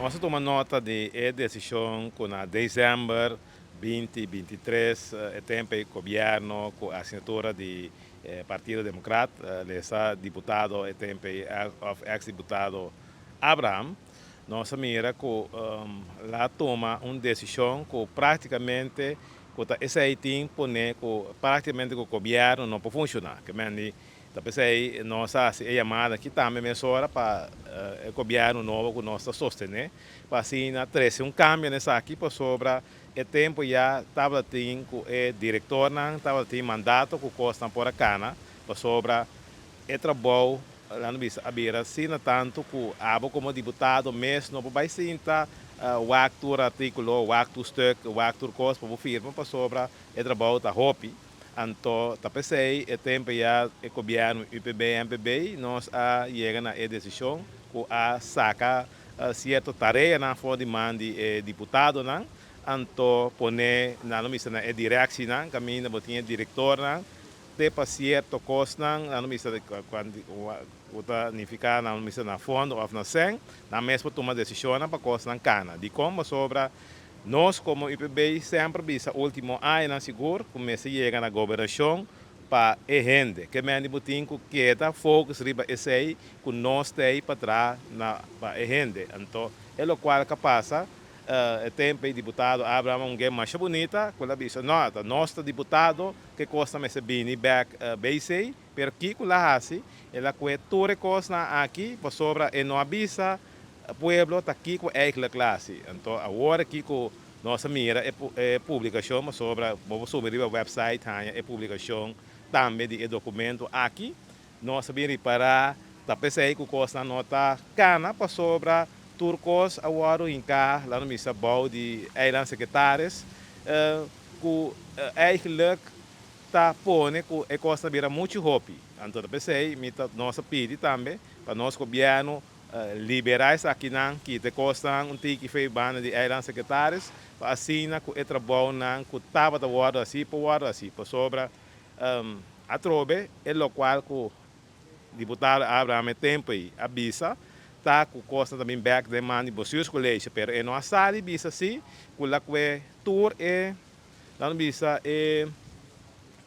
Nós tomamos nota de decisão que na dezembro 2023 o tempo o governo com a assinatura de Partido Democrata, esse deputado o tempo ex-deputado Abraham, nós mira que lá toma uma decisão que praticamente esse aí tem que praticamente o governo não pode funcionar, que então, aí, nós fazemos a chamada aqui também, mesora para o governo novo que nós sostener, para assim, trazer um câmbio nessa aqui, para sobre o tempo já estava tendo o diretor, estava tendo mandato que custa por a cana, para sobre o trabalho, lá no bisa, a beira, assim, tanto que abo como deputado, mesmo, não vai sentar o acto artículo, o acto stuk, o acto costa, para o firma, para sobre o trabalho da hobby. Então, pensei, o tempo já o governo UPB e MPB, nós chegamos a decisão que a saca certa tarefa na for de mande deputado, não? Então, poner na missa na direção, não? Caminho, botinha diretor, não? Te para certo costa, não? Na missa quando o ficar na missa na fundo ou na sen, na mesma toma decisão para costa na cana. De como sobre nós, como IPB, sempre visa o último ano na seguro, começa a chegar na governação para a gente, que me botin que está focus riba esse aí, que nós temos para trás para a gente. Então, é o qual que passa, o tempo deputado Abraham um game mais bonita, com a visa, nota, nosso deputado, que custa mais bem back BC, per aqui com a hasi, ela que tudo costa aqui, para sobra e não avisa, pueblo está aqui com a classe. Então, agora aqui com nossa mira é publicação sobre, vamos subir o website, é publicação também de documento aqui. Nós sabemos reparar, tá pensei que costa nota cana para sobre turcos agora em cá, lá no Missabau de Eiland Secretários, que eigenlijk tá pone que é costa vira muito hobby. Então, pensei, nossa pedi também, para nós governo liberar isso aqui não, que te costa tique fez banda de Eiland Secretários, para assim que o trabalho não, que estava da guarda assim, para sobre a trobe, é o qual que o deputado Abraham tempo aí avisa, tá com costa também back de mani bosios colégio, pero é não sali bisa assim, com lá que tour é, lá no bisa é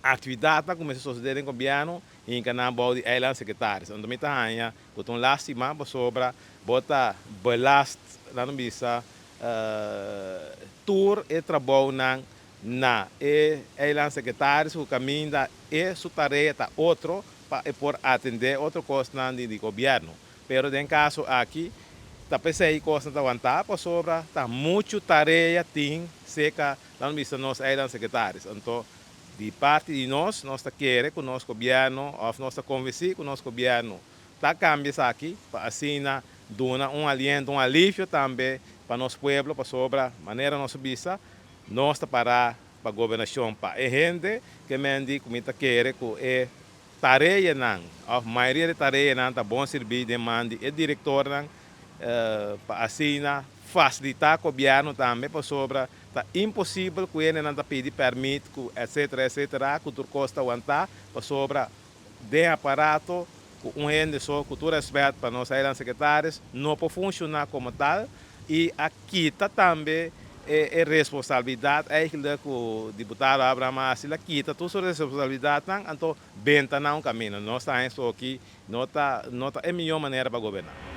atividade que começa a suceder em governo em canal de Eiland Secretários. Onde me está aí, com um lástima sobre bota belast lá no bisa tour e trabalho na Eiland Secretários, o caminho da e sua tarefa outro para por atender outro custo de governo. Pero em caso aqui, tá pensei coisa da aguentar, para sobra, tá muito tarefa tem seca lá no bisa nós Eiland Secretários. Então de parte de nós está querendo que o nosso governo, ou nós está conversando com o nosso governo, está cambiando isso aqui, para assim, dar um aliento, um alívio também para o nosso povo, para sobre a maneira nossa visa, nós está para a governação, para a gente que me diz que está querendo que é tarefa não, a maioria de tarefa não está bom servir, demanda, é diretor não, para assim, facilitar o governo também, para sobre tá impossível que ele não pedir permito, etc, etc, que o custa aguentar, para sobra de aparato, um ende só, com todo respeito para nós aí secretários, não pode funcionar como tal, e aqui tá também é responsabilidade, é aquilo que o deputado Abraham Asila quita toda sua responsabilidade, então, bem, tá não caminho, nós estamos aqui, não tá, é a melhor maneira para governar.